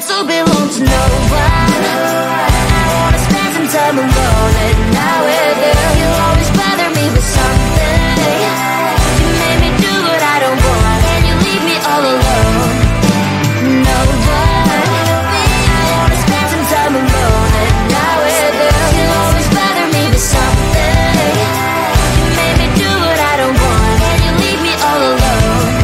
also belong to no one. I wanna spend some time alone at night with you. You always bother me with something. You made me do what I don't want, and you leave me all alone. No one. I wanna spend some time alone at night with you. You always bother me with something. You made me do what I don't want, and you leave me all alone.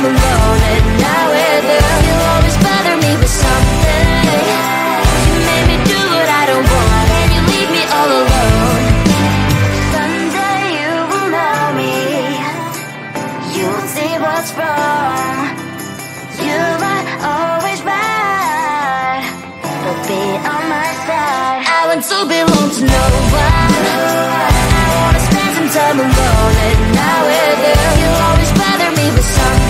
time alone, and now with you, you always bother me with something. You made me do what I don't want, and you leave me all alone. Someday you will know me, you will see what's wrong. You might always right, but be on my side. I want to belong to no one. I wanna spend some time alone, and now with you, you always bother me with something.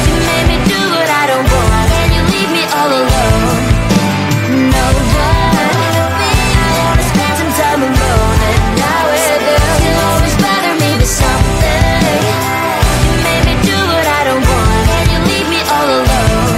You made me do what I don't want, and you leave me all alone. No one. I wanna spend some time alone, and now with you, you always bother me with something. You made me do what I don't want, and you leave me all alone.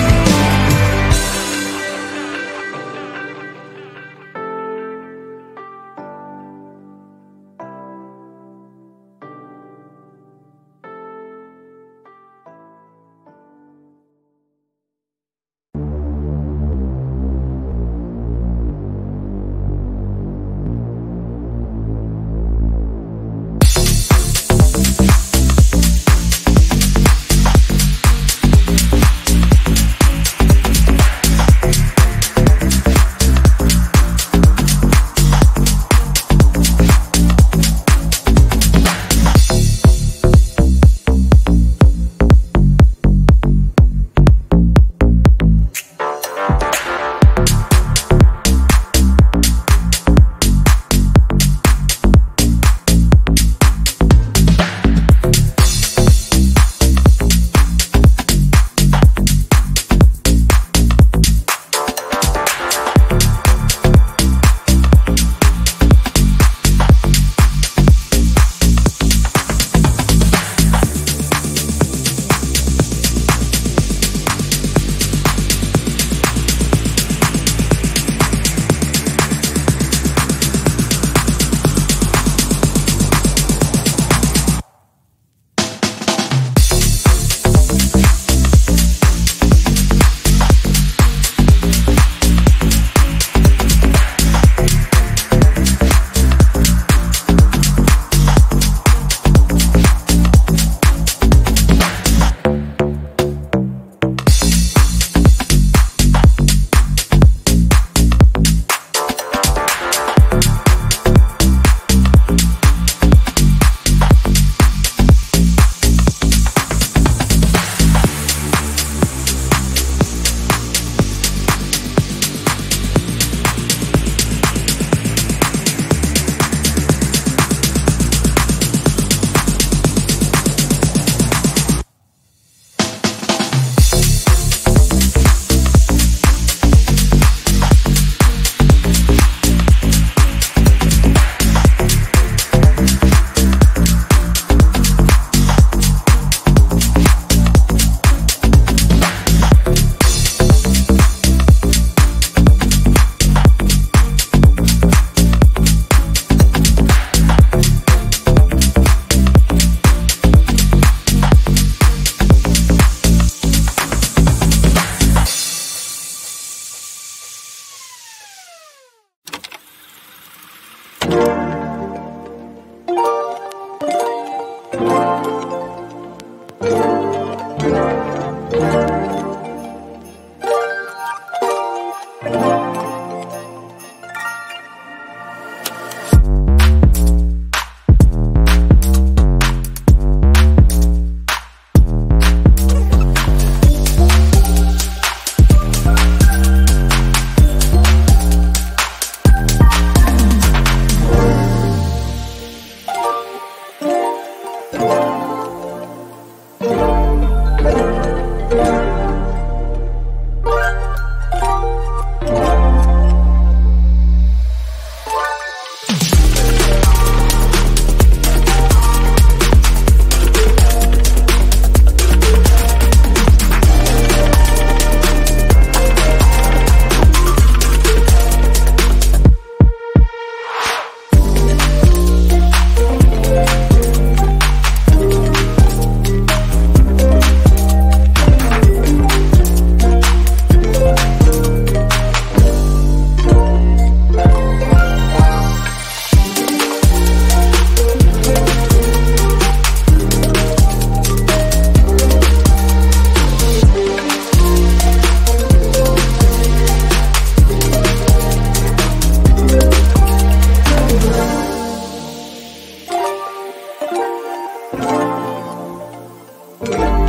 you.